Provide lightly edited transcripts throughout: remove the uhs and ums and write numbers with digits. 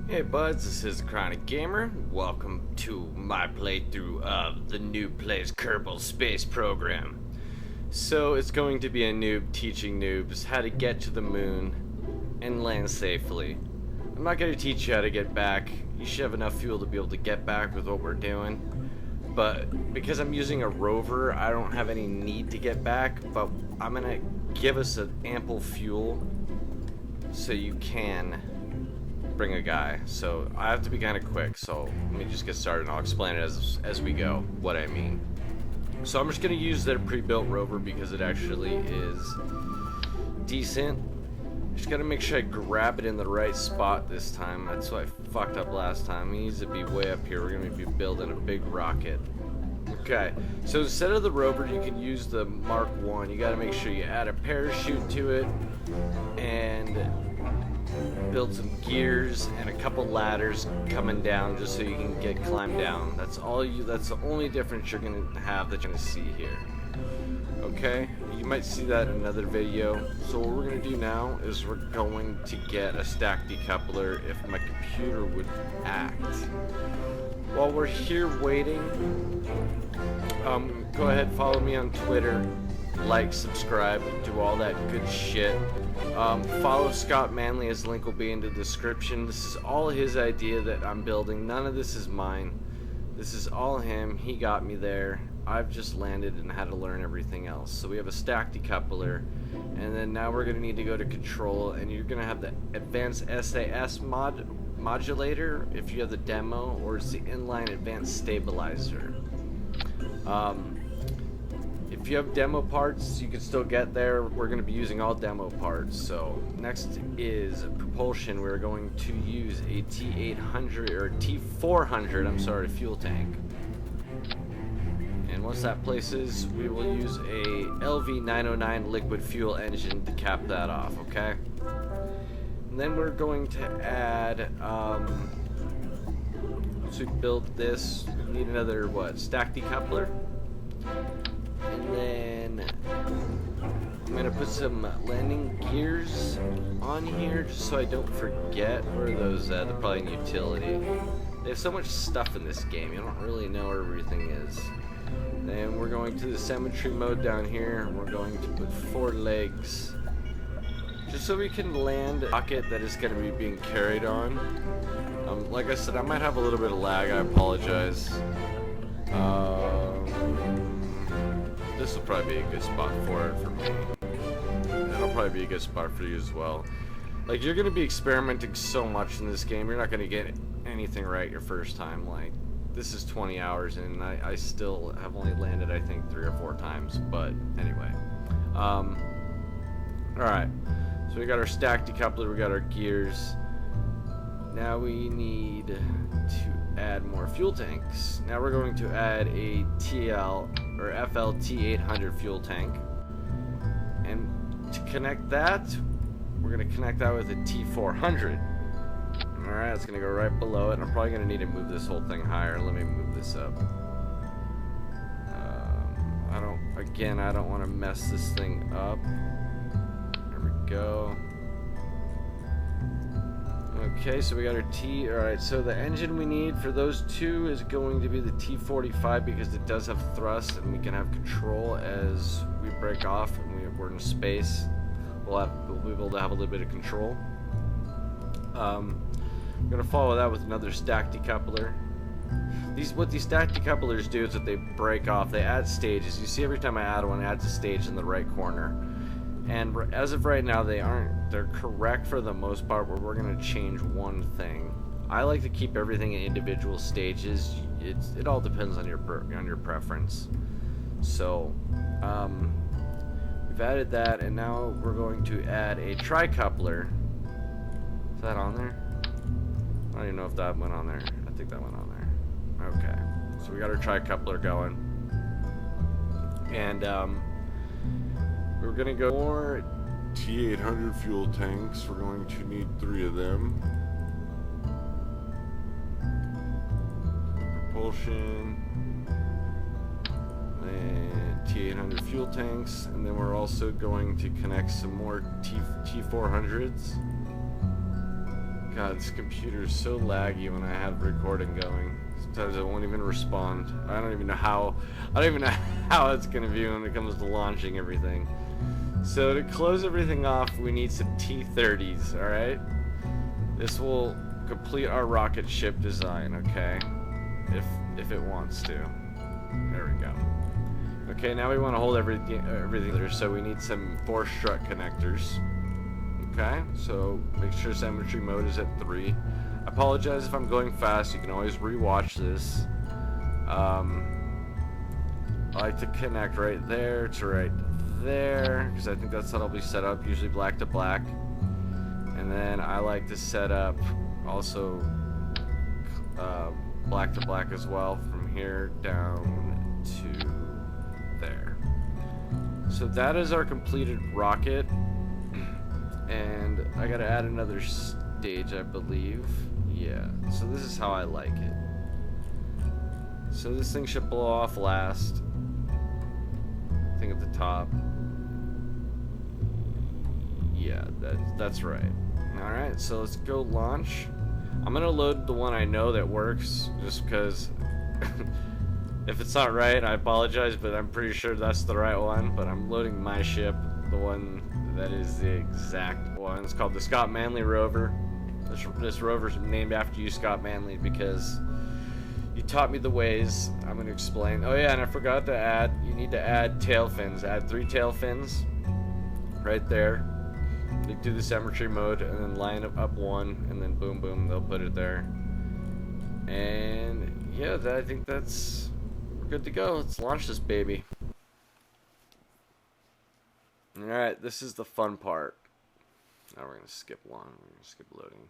Hey buds, this is TheChronicGamer. Welcome to my playthrough of the Noob Plays Kerbal Space Program. So it's going to be a noob teaching noobs how to get to the moon and land safely. I'm not going to teach you how to get back. You should have enough fuel to be able to get back with what we're doing. But because I'm using a rover, I don't have any need to get back, but I'm going to give us an ample fuel so you can bring a guy. So I have to be kind of quick, so let me just get started and I'll explain it as we go what I mean. So I'm just going to use their pre-built rover because it actually is decent. Just got to make sure I grab it in the right spot this time. That's what I fucked up last time. It needs to be way up here. We're going to be building a big rocket. Okay, so instead of the rover, you can use the Mark 1. You got to make sure you add a parachute to it and build some gears and a couple ladders coming down just so you can climb down. That's the only difference you're gonna have that you're gonna see here. Okay, you might see that in another video. So what we're gonna do now is we're going to get a stack decoupler if my computer would act. While we're here waiting, go ahead, follow me on Twitter, like, subscribe, do all that good shit. Follow Scott Manley, his link will be in the description. This is all his idea that I'm building. None of this is mine. This is all him. He got me there. I've just landed and had to learn everything else. So we have a stack decoupler, and then now we're going to need to go to control, and you're going to have the advanced SAS modulator if you have the demo, or it's the inline advanced stabilizer. If you have demo parts, you can still get there. We're going to be using all demo parts. So next is propulsion. We're going to use a T800 or T400, I'm sorry, fuel tank. And once that places, we will use a LV909 liquid fuel engine to cap that off, okay? And then we're going to add, once we build this, we need another, stack decoupler? And then I'm going to put some landing gears on here just so I don't forget. Where are those at? They're probably in utility. They have so much stuff in this game, you don't really know where everything is. Then we're going to the symmetry mode down here. We're going to put 4 legs just so we can land a rocket that is going to be being carried on. Like I said, I might have a little bit of lag, I apologize. This will probably be a good spot for it for me. It'll probably be a good spot for you as well. Like, you're going to be experimenting so much in this game, you're not going to get anything right your first time. Like, this is 20 hours and I still have only landed, I think, 3 or 4 times. But anyway. Alright. So we got our stack decoupler, we got our gears. Now we need to add more fuel tanks. Now we're going to add a TL or FLT800 fuel tank, and to connect that, we're going to connect that with a T400. Alright, it's going to go right below it, and I'm probably going to need to move this whole thing higher. Let me move this up. I don't want to mess this thing up. There we go. Okay, so we got our T. Alright, so the engine we need for those two is going to be the T45 because it does have thrust and we can have control as we break off and we're in space. We'll be able to have a little bit of control. I'm going to follow that with another stack decoupler. What these stack decouplers do is that they break off. They add stages. You see every time I add one, it adds a stage in the right corner. And as of right now, they're correct for the most part, but we're going to change one thing. I like to keep everything in individual stages. It all depends on your preference. So, we've added that, and now we're going to add a tricoupler. Is that on there? I don't even know if that went on there. I think that went on there. Okay. So we got our tricoupler going. And, we're going to go more T800 fuel tanks. We're going to need 3 of them. Propulsion. And T800 fuel tanks. And then we're also going to connect some more T400s. God, this computer is so laggy when I have recording going. Sometimes it won't even respond. I don't even know how it's gonna be when it comes to launching everything. So to close everything off, we need some T-30s, alright? This will complete our rocket ship design, okay? If it wants to. There we go. Okay, now we want to hold everything there, so we need some force strut connectors. Okay, so make sure symmetry mode is at 3. I apologize if I'm going fast, you can always rewatch this. I like to connect right there to right there, because I think that's how it'll be set up, usually black to black. And then I like to set up also black to black as well, from here down to there. So that is our completed rocket. And I gotta add another stage, I believe. Yeah, so this is how I like it. So this thing should blow off last. I think at the top. Yeah, that's right. Alright, so let's go launch. I'm gonna load the one I know that works, just because if it's not right, I apologize, but I'm pretty sure that's the right one. But I'm loading my ship, the one that is the exact one. It's called the Scott Manley rover. This rover's named after you, Scott Manley, because you taught me the ways. I'm going to explain. Oh yeah, and I forgot to add, you need to add tail fins. Add 3 tail fins right there. You do the symmetry mode and then line up one, and then boom boom, they'll put it there. And yeah, I think that's, we're good to go. Let's launch this baby. Alright, this is the fun part. Now we're going to skip one. We're going to skip loading.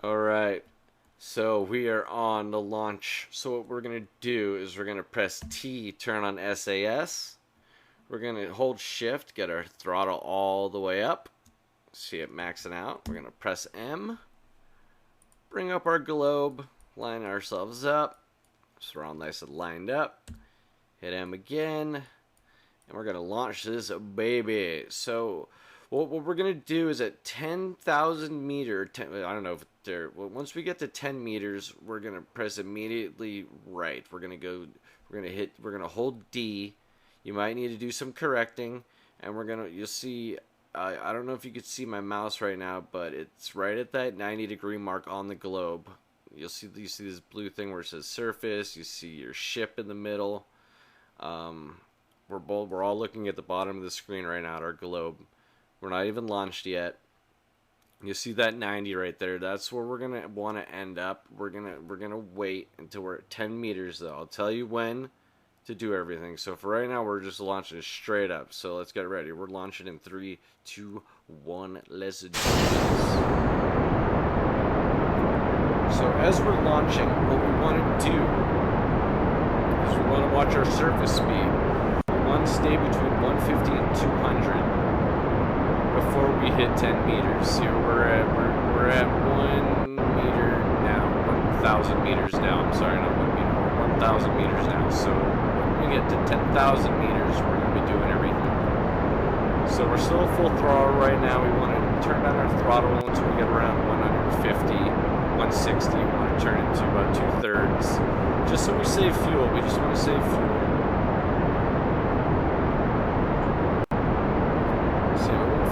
Alright, so we are on the launch. So what we're going to do is we're going to press T, turn on SAS. We're going to hold shift, get our throttle all the way up. See it maxing out. We're going to press M. Bring up our globe, line ourselves up. So we're all nice and lined up. Hit M again. And we're going to launch this baby. So what we're going to do is at 10,000 meter, I don't know if there, once we get to 10 meters, we're going to press immediately right. We're going to hold D. You might need to do some correcting, and you'll see, I don't know if you could see my mouse right now, but it's right at that 90-degree mark on the globe. You see this blue thing where it says surface. You see your ship in the middle. We're all looking at the bottom of the screen right now at our globe. We're not even launched yet. You see that 90 right there. That's where we're gonna want to end up. We're gonna wait until we're at 10 meters though. I'll tell you when to do everything. So for right now, we're just launching straight up. So let's get ready. We're launching in 3, 2, 1. Let's do this. So as we're launching, what we want to do is we want to watch our surface speed. We want to stay between 150 and 200. Before we hit 10 meters. Here we're at 1 meter now, 1,000 meters now. I'm sorry, not 1 meter, we're 1,000 meters now. So when we get to 10,000 meters, we're going to be doing everything. So we're still full throttle right now. We want to turn down our throttle once we get around 150, 160. We want to turn it to about 2/3, just so we save fuel. We just want to save fuel.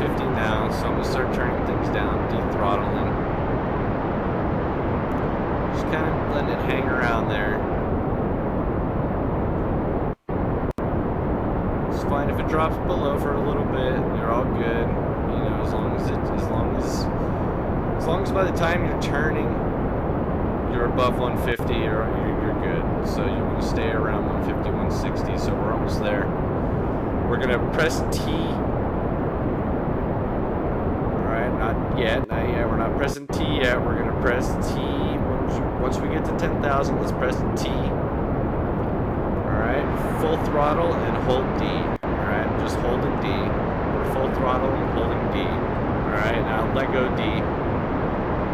150 now, so I'm gonna start turning things down, de-throttling. Just kind of letting it hang around there. It's fine if it drops below for a little bit. You're all good. You know, as long as by the time you're turning, you're above 150, you're good. So you want to stay around 150, 160. So we're almost there. We're gonna press T. Alright, not yet. We're not pressing T yet. We're gonna press T. Once we get to 10,000, let's press T. Alright, full throttle and hold D. Alright, just holding D. We're full throttle and holding D. Alright, now let go D.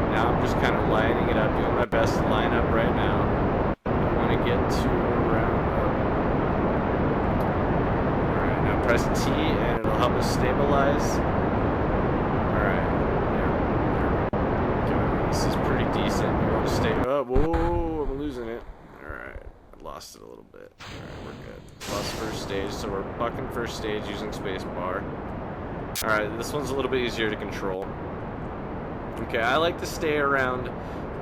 Now I'm just kind of lining it up, doing my best to line up right now. I want to get to around. Alright, now press T and it'll help us stabilize. Alright, yeah. This is pretty decent. We want to stay up. Whoa, I'm losing it. Alright, I lost it a little bit. Alright, we're good. Lost first stage, so we're bucking first stage using spacebar. Alright, this one's a little bit easier to control. Okay, I like to stay around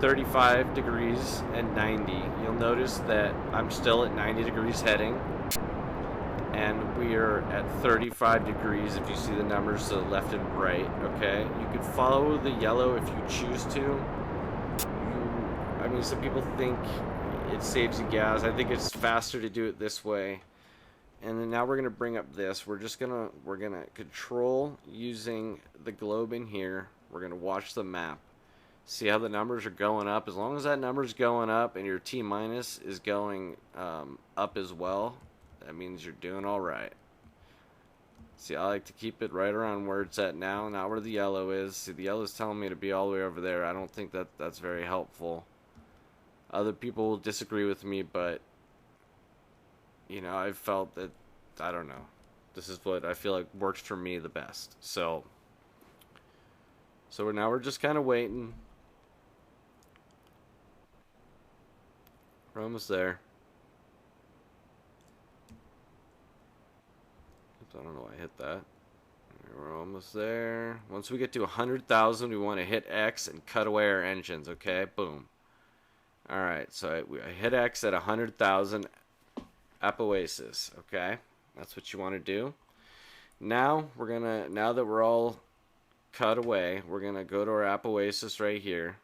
35 degrees and 90. You'll notice that I'm still at 90 degrees heading, and we are at 35 degrees if you see the numbers to the left and right, okay? You could follow the yellow if you choose to. I mean, some people think it saves you gas. I think it's faster to do it this way. And then now we're gonna bring up this. We're gonna control using the globe in here. We're gonna watch the map, see how the numbers are going up. As long as that number's going up and your T minus is going up as well, that means you're doing all right. See, I like to keep it right around where it's at now, not where the yellow is. See, the yellow is telling me to be all the way over there. I don't think that's very helpful. Other people will disagree with me, but you know, I've felt that, I don't know, this is what I feel like works for me the best. So now we're just kind of waiting. We're almost there. Oops, I don't know why I hit that. We're almost there. Once we get to 100,000, we want to hit X and cut away our engines, okay? Boom. Alright, so I hit X at 100,000 Apoasis, okay? That's what you want to do. Now that we're all cut away, we're gonna go to our Apoasis right here.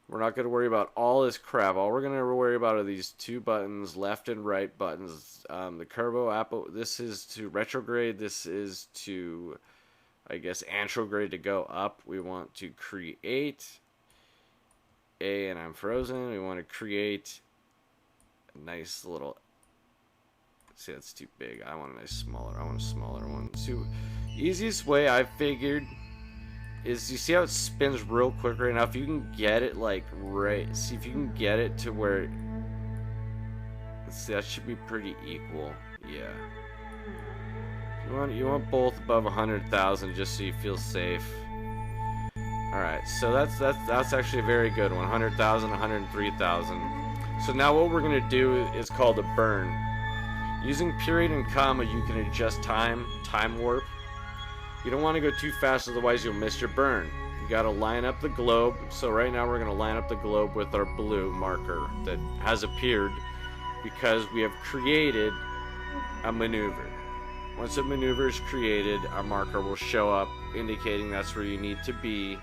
We're not gonna worry about all this crap. All we're gonna worry about are these two buttons, left and right buttons. The Kerbal this is to retrograde, this is to, I guess, antrograde, to go up. We want to create A, and I'm frozen. We want to create a nice little, see, that's too big. I want a nice smaller. I want a smaller one. So, easiest way I figured is, you see how it spins real quick right now? If you can get it like right, see if you can get it to where, let's see, that should be pretty equal. Yeah. You want both above 100,000 just so you feel safe. All right, so that's actually a very good one. 100,000, 103,000. So now what we're gonna do is called a burn. Using period and comma, you can adjust time warp. You don't want to go too fast, otherwise you'll miss your burn. You got to line up the globe. So right now we're going to line up the globe with our blue marker that has appeared because we have created a maneuver. Once a maneuver is created, our marker will show up indicating that's where you need to be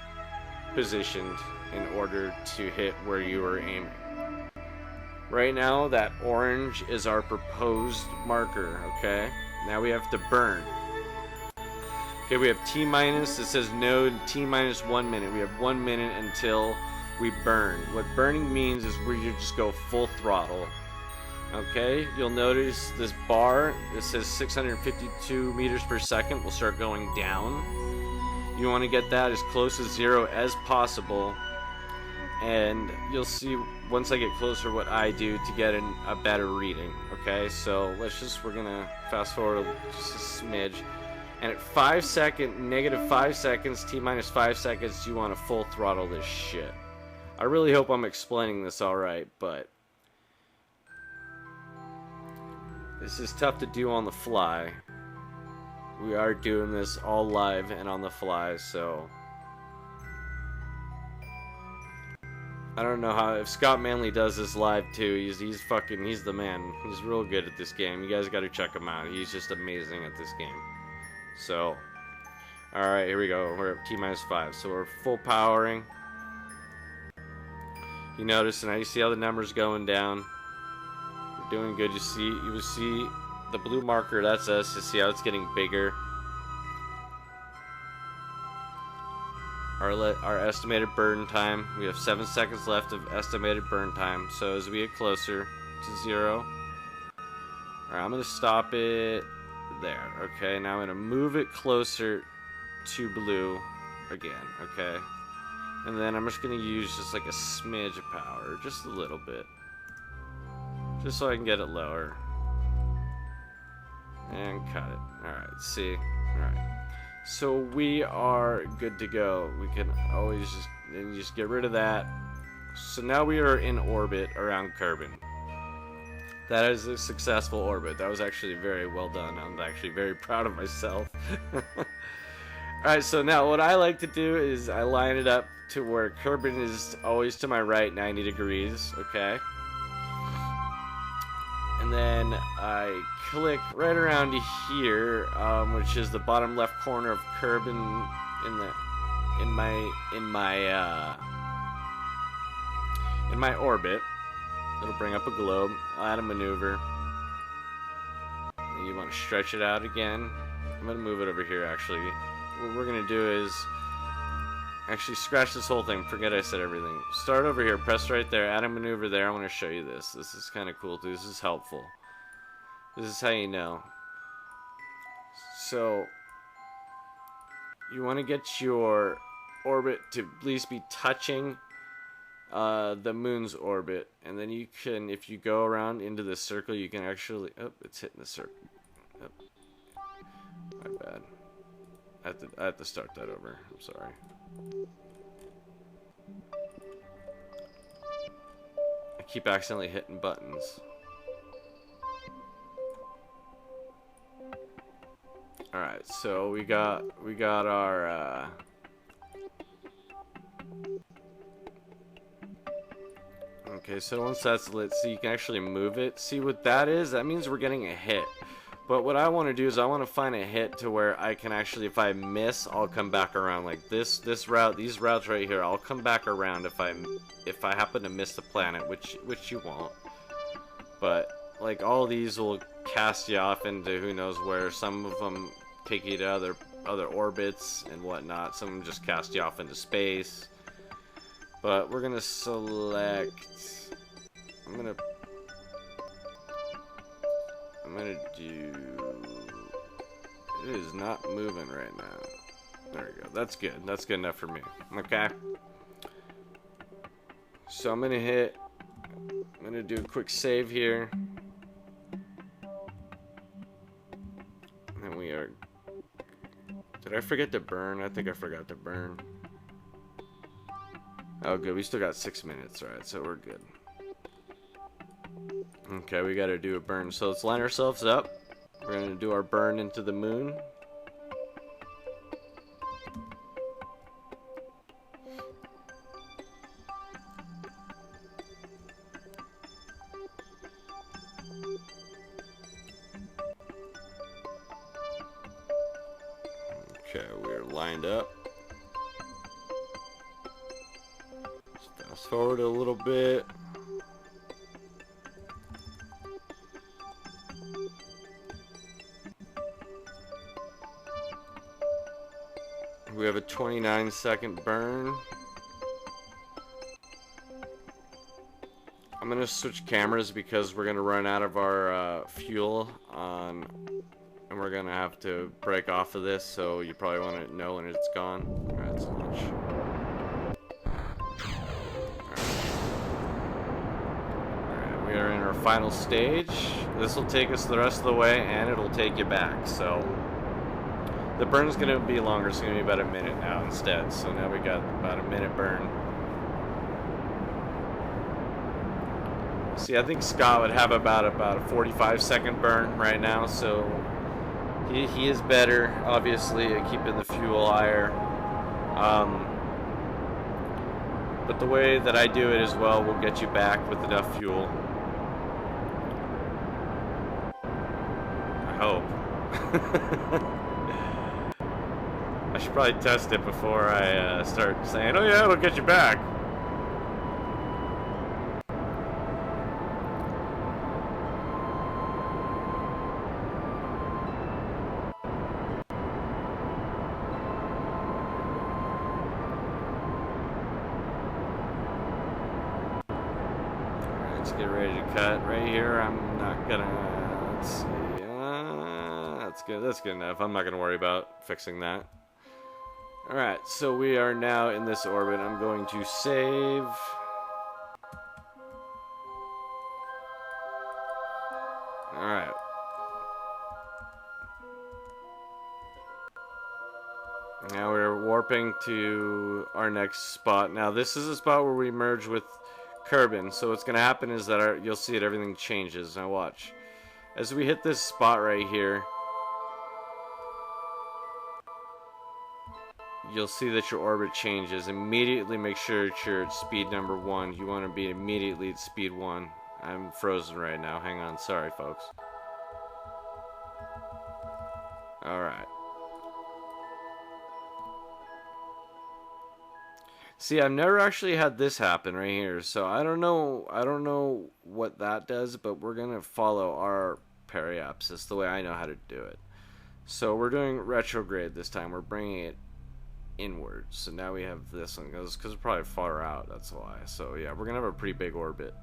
positioned in order to hit where you are aiming. Right now, that orange is our proposed marker, okay? Now we have to burn. Okay, we have T minus, it says no, T minus 1 minute. We have 1 minute until we burn. What burning means is where you just go full throttle. Okay, you'll notice this bar, it says 652 meters per second, will start going down. You want to get that as close to 0 as possible. And you'll see once I get closer what I do to get a better reading. Okay, so we're gonna fast forward just a smidge. And at -5 seconds, T minus 5 seconds, you want to full throttle this shit. I really hope I'm explaining this alright, but this is tough to do on the fly. We are doing this all live and on the fly, so I don't know how if Scott Manley does this live too. He's the man. He's real good at this game. You guys got to check him out. He's just amazing at this game. So, all right, here we go. We're at T-5, so we're full powering. You notice, and now you see how the numbers going down. We're doing good. You will see the blue marker. That's us. You see how it's getting bigger. Our estimated burn time. We have 7 seconds left of estimated burn time. So as we get closer to 0, alright, I'm gonna stop it there. Okay, now I'm gonna move it closer to blue again. Okay, and then I'm just gonna use just like a smidge of power, just a little bit, just so I can get it lower and cut it. Alright, see. Alright. So we are good to go. We can always just get rid of that. So now we are in orbit around Kerbin. That is a successful orbit. That was actually very well done. I'm actually very proud of myself. Alright, so now what I like to do is I line it up to where Kerbin is always to my right, 90 degrees, okay? And then I click right around here, which is the bottom left corner of Kerbin in my orbit. It'll bring up a globe. I'll add a maneuver. And you want to stretch it out again. I'm gonna move it over here. Actually, what we're gonna do is actually scratch this whole thing. Forget I said everything. Start over here. Press right there. Add a maneuver there. I want to show you this. This is kind of cool too. This is helpful. This is how you know. So you want to get your orbit to at least be touching the moon's orbit, and then you can, if you go around into the circle, you can actually, oh, it's hitting the circle. Oh, my bad. I have to start that over. I'm sorry. I keep accidentally hitting buttons. Alright, so we got our okay, so once that's lit, so you can actually move it. See what that is? That means we're getting a hit. But what I want to do is I want to find a hit to where I can actually, if I miss, I'll come back around. Like this route, these routes right here, I'll come back around if I happen to miss the planet, which you won't. But like all these will cast you off into who knows where. Some of them take you to other orbits and whatnot. Some of them just cast you off into space. But we're gonna select. I'm gonna do. It is not moving right now. There we go. That's good. That's good enough for me. Okay. So I'm gonna do a quick save here. And we are. Did I forget to burn? I think I forgot to burn. Oh, good. We still got 6 minutes, right? So we're good. Okay, we gotta do a burn. So let's line ourselves up. We're gonna do our burn into the moon. Okay, we're lined up. Let's fast forward a little bit. We have a 29-second burn. I'm gonna switch cameras because we're gonna run out of our fuel on, and we're gonna have to break off of this. So you probably want to know when it's gone. All right, let's launch. All right, we are in our final stage. This will take us the rest of the way, and it'll take you back. So. The burn's going to be longer. It's going to be about a minute now instead. So now we got about a minute burn. See, I think Scott would have about a 45-second burn right now. So He is better, obviously, at keeping the fuel higher. But the way that I do it as well will get you back with enough fuel. I hope. I should probably test it before I start saying, oh yeah, it'll get you back. Let's get ready to cut right here. I'm not gonna, let's see, that's good, that's good enough. I'm not gonna worry about fixing that. Alright, so we are now in this orbit. I'm going to save. Alright. Now we're warping to our next spot. Now this is a spot where we merge with Kerbin. So what's going to happen is that you'll see it, everything changes. Now watch. As we hit this spot right here, you'll see that your orbit changes. Immediately make sure that you're at speed number 1. You want to be immediately at speed 1. I'm frozen right now. Hang on. Sorry, folks. Alright. See, I've never actually had this happen right here, so I don't know what that does, but we're going to follow our periapsis the way I know how to do it. So we're doing retrograde this time. We're bringing it inwards. So now we have this one, because we're probably far out, that's why. So yeah, we're going to have a pretty big orbit.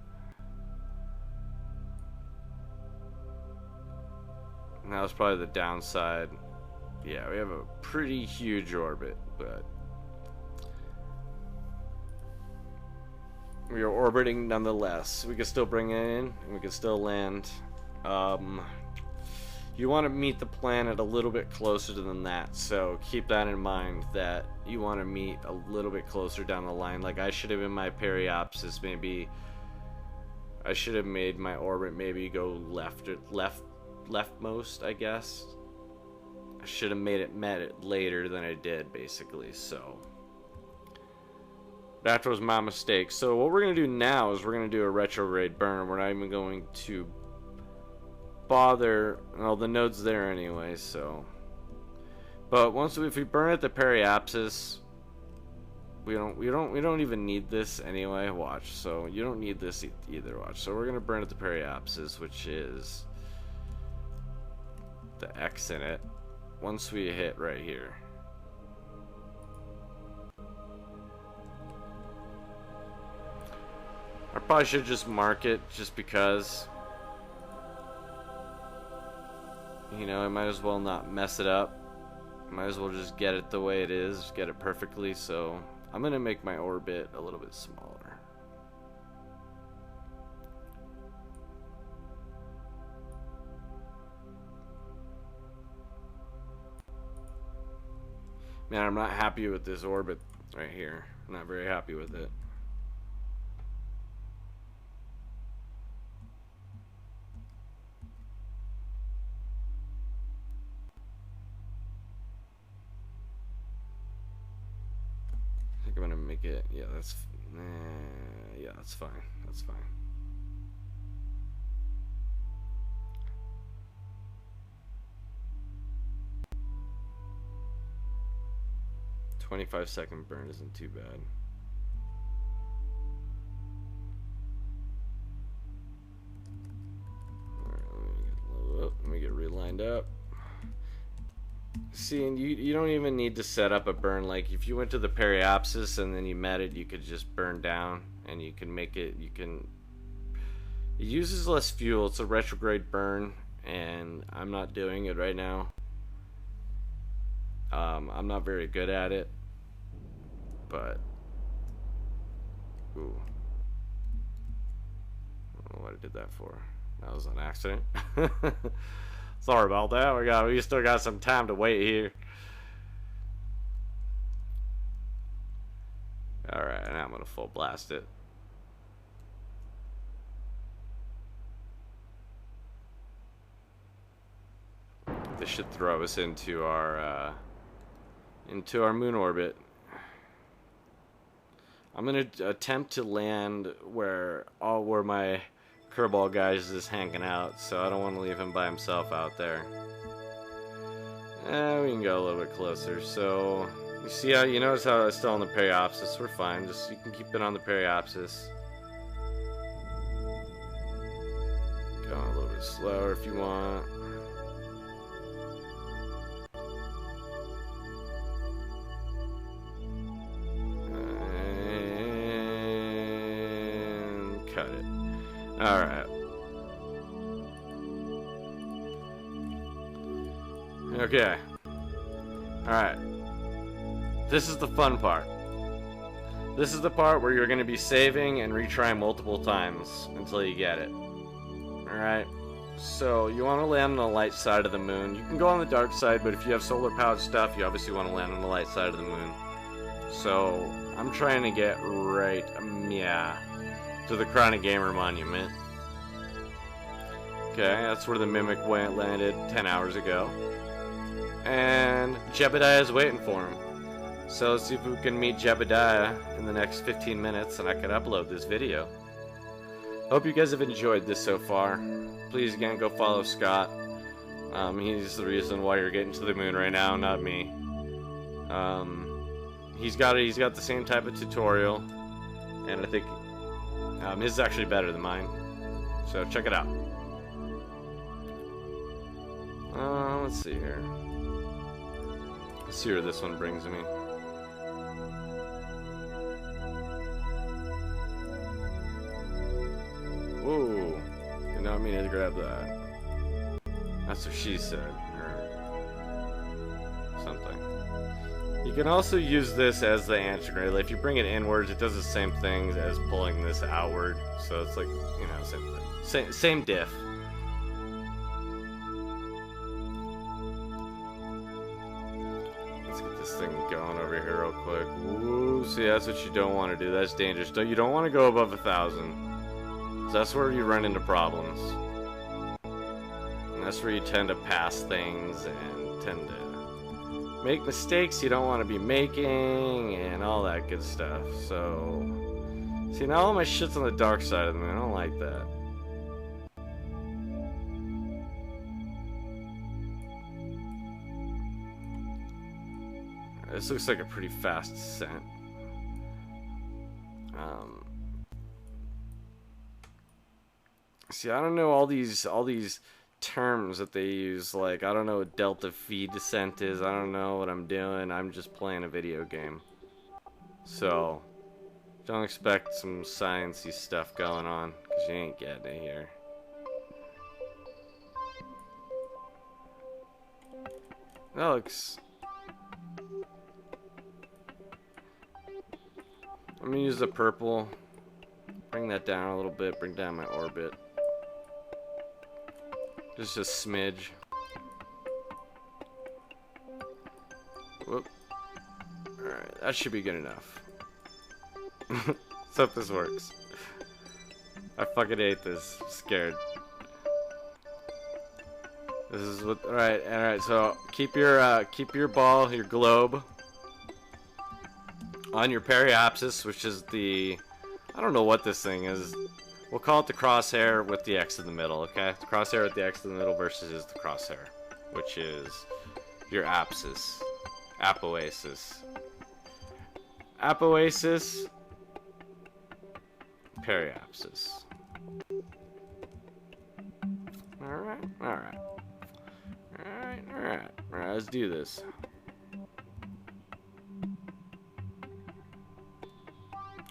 And that was probably the downside. Yeah, we have a pretty huge orbit, but we are orbiting nonetheless. We can still bring it in, and we can still land. You want to meet the planet a little bit closer than that, so keep that in mind, that you want to meet a little bit closer down the line. Like, I should have in my periapsis, maybe I should have made my orbit maybe go leftmost, I guess. I should have met it later than I did, basically. So that was my mistake. So what we're going to do now is we're going to do a retrograde burn. We're not even going to bother. Well, the node's there anyway, so. But if we burn at the periapsis, we don't even need this anyway. Watch. So you don't need this either. Watch. So we're going to burn at the periapsis, which is the X in it. Once we hit right here. I probably should just mark it just because, you know, I might as well not mess it up. Might as well just get it the way it is, get it perfectly. So I'm gonna make my orbit a little bit smaller. Man, I'm not happy with this orbit right here. I'm not very happy with it. I think I'm gonna make it. Yeah, that's fine. That's fine. "25-second burn isn't too bad." Alright, let me get relined up. See, and you don't even need to set up a burn. Like, if you went to the periapsis and then you met it, you could just burn down, and you can make it. It uses less fuel. It's a retrograde burn, and I'm not doing it right now. I'm not very good at it. But, ooh, I don't know what I did that for. That was an accident. Sorry about that. We still got some time to wait here. All right, now I'm gonna full blast it. This should throw us into our moon orbit. I'm gonna attempt to land where my Kerbal guys is hanging out, so I don't want to leave him by himself out there. We can go a little bit closer. So you see how you notice how it's still on the periapsis. We're fine. Just you can keep it on the periapsis. Go a little bit slower if you want. Cut it. Alright. Okay. Alright. This is the fun part. This is the part where you're going to be saving and retrying multiple times until you get it. Alright. So, you want to land on the light side of the moon. You can go on the dark side, but if you have solar powered stuff, you obviously want to land on the light side of the moon. So, I'm trying to get right, to the TheChronicGamer monument. Okay, that's where the Mimic landed 10 hours ago. And Jebediah is waiting for him. So let's see if we can meet Jebediah in the next 15 minutes and I can upload this video. Hope you guys have enjoyed this so far. Please again go follow Scott. He's the reason why you're getting to the moon right now, not me. He's got the same type of tutorial, and I think his is actually better than mine. So check it out. Let's see here. Let's see where this one brings me. Whoa! Did not mean to grab that. That's what she said, or something. You can also use this as the anti-grenade. If you bring it inwards, it does the same thing as pulling this outward. So it's like, you know, same thing. Same diff. Let's get this thing going over here real quick. Ooh, see, that's what you don't want to do. That's dangerous. You don't want to go above 1,000. So that's where you run into problems. And that's where you tend to pass things and tend to make mistakes you don't want to be making and all that good stuff. So, see, now all my shit's on the dark side of the moon. I don't like that. This looks like a pretty fast descent. See, I don't know all these terms that they use. Like, I don't know what delta V descent is. I don't know what I'm doing. I'm just playing a video game. So, don't expect some sciencey stuff going on, because you ain't getting it here. That looks... I'm gonna use the purple. Bring that down a little bit. Bring down my orbit. Just a smidge. Whoop. Alright, that should be good enough. Let's hope this works. I fucking hate this. I'm scared. This is what. Alright, so keep your ball, your globe, on your periapsis, which is the, I don't know what this thing is. We'll call it the crosshair with the X in the middle, okay? The crosshair with the X in the middle versus the crosshair, which is your apsis. Apoasis. Apoasis. Periapsis. Alright. Alright, let's do this.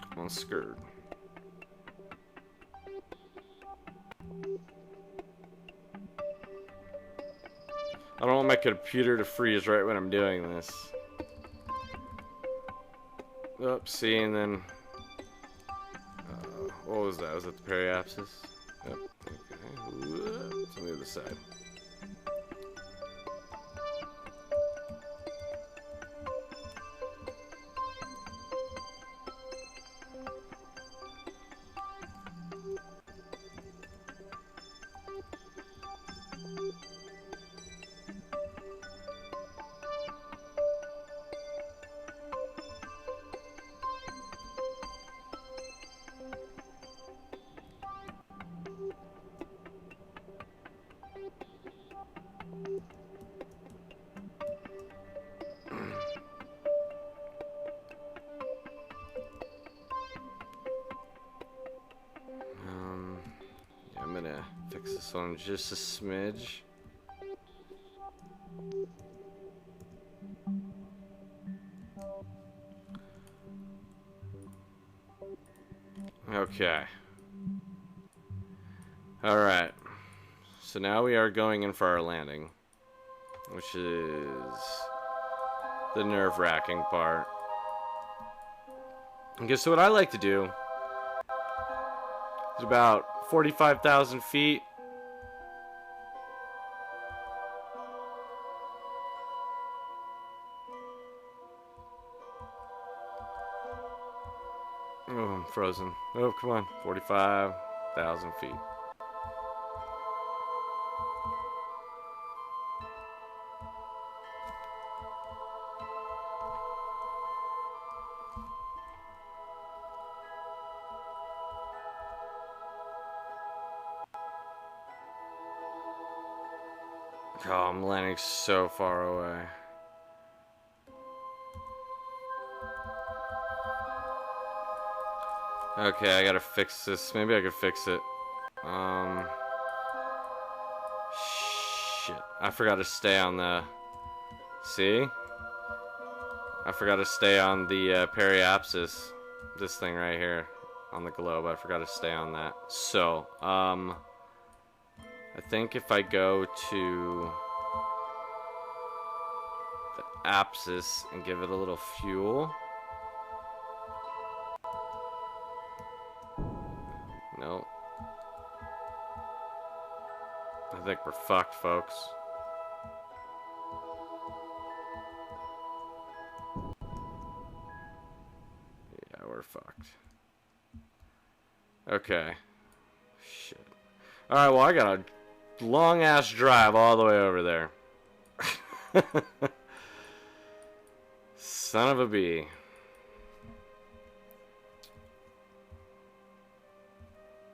Come on, skirt. I don't want my computer to freeze right when I'm doing this. Oops, see, and then... what was that? Was that the periapsis? Yep, okay. Whoops, on the other side. Fix this one just a smidge. Okay. Alright. So now we are going in for our landing, which is the nerve-wracking part. Okay, so what I like to do is about 45,000 feet. Oh, I'm frozen. Oh, come on. 45,000 feet. Oh, I'm landing so far away. Okay, I gotta fix this. Maybe I could fix it. Shit. I forgot to stay on the... See? I forgot to stay on the periapsis. This thing right here on the globe. I forgot to stay on that. So, I think if I go to the apsis and give it a little fuel. Nope. I think we're fucked, folks. Yeah, we're fucked. Okay. Shit. Alright, well, I got a long ass drive all the way over there. Son of a bee.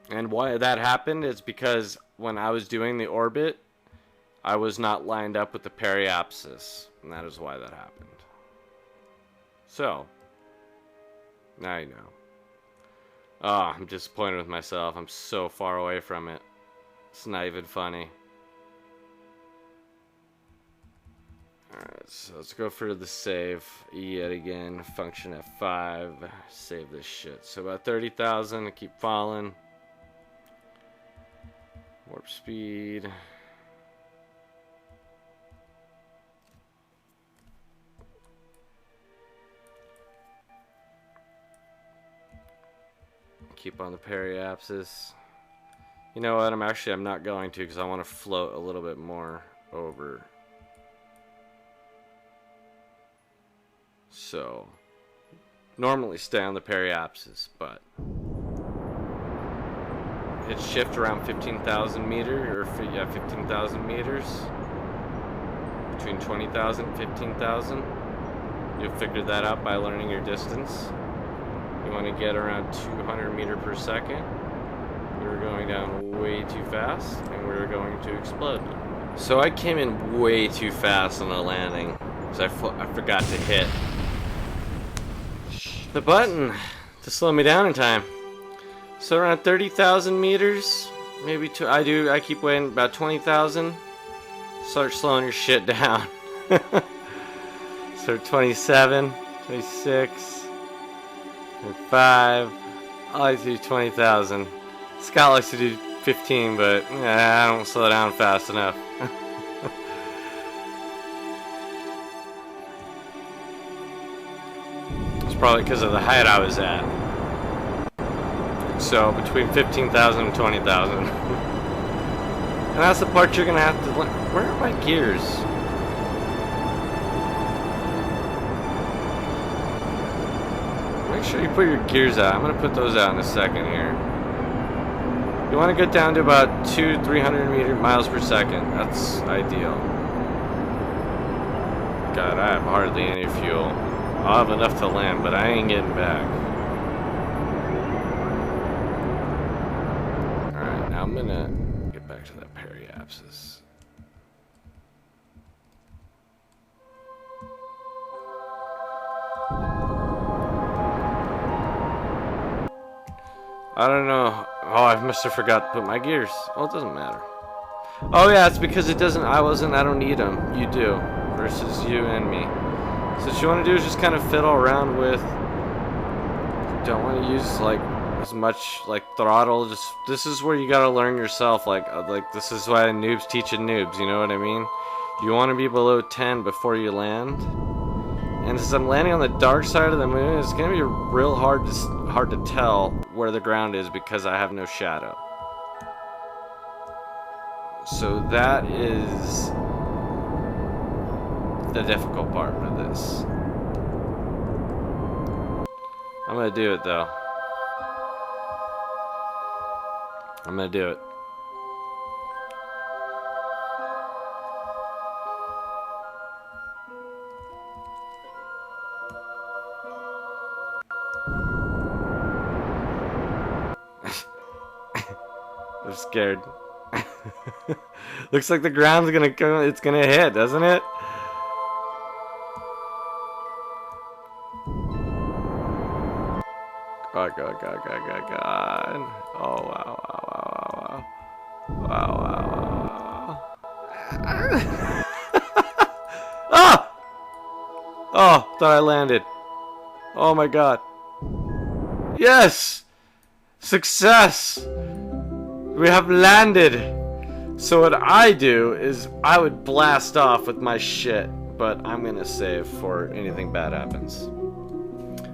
And why that happened is because when I was doing the orbit, I was not lined up with the periapsis, and that is why that happened. So, now you know. Ah, I'm disappointed with myself. I'm so far away from it. It's not even funny. Alright, so let's go for the save yet again. Function F5. Save this shit. So about 30,000 to keep falling. Warp speed. Keep on the periapsis. You know what? I'm not going to because I want to float a little bit more over. So, normally stay on the periapsis, but it shift around 15,000 meters, or yeah, 15,000 meters. Between 20,000 and 15,000. You'll figure that out by learning your distance. You want to get around 200 meters per second. We were going down way too fast, and we were going to explode. So I came in way too fast on the landing, because I forgot to hit the button to slow me down in time. So around 30,000 meters, maybe I keep waiting about 20,000. Start slowing your shit down. So 27, 26, 25. I like to do 20,000. Scott likes to do 15, but I don't slow down fast enough. It's probably because of the height I was at. So between 15,000 and 20,000. And that's the part you're gonna have to learn. Where are my gears? Make sure you put your gears out. I'm gonna put those out in a second here. You want to get down to about 200-300 miles per second. That's ideal. God, I have hardly any fuel. I'll have enough to land, but I ain't getting back. Alright, now I'm gonna get back to that periapsis. I don't know. Oh, I must have forgot to put my gears. Well, it doesn't matter. Oh yeah, it's because it doesn't. I don't need them. You do, versus you and me. So what you want to do is just kind of fiddle around with. Don't want to use like as much like throttle. Just this is where you gotta learn yourself. Like this is why noobs teaching noobs. You know what I mean? You want to be below 10 before you land. And since I'm landing on the dark side of the moon, it's gonna be real hard to tell where the ground is because I have no shadow. So that is the difficult part of this. I'm gonna do it though. I'm gonna do it. I'm scared. Looks like the ground's gonna go. It's gonna hit, doesn't it? Oh god, god, god, god, god. Oh wow, wow, wow, wow, wow, wow, wow. Ah! Oh, thought I landed. Oh my god. Yes! Success! We have landed! So what I do is I would blast off with my shit, but I'm gonna save for anything bad happens.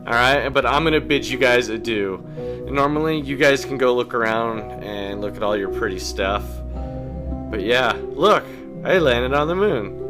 Alright, but I'm gonna bid you guys adieu. Normally you guys can go look around and look at all your pretty stuff. But yeah, look, I landed on the moon.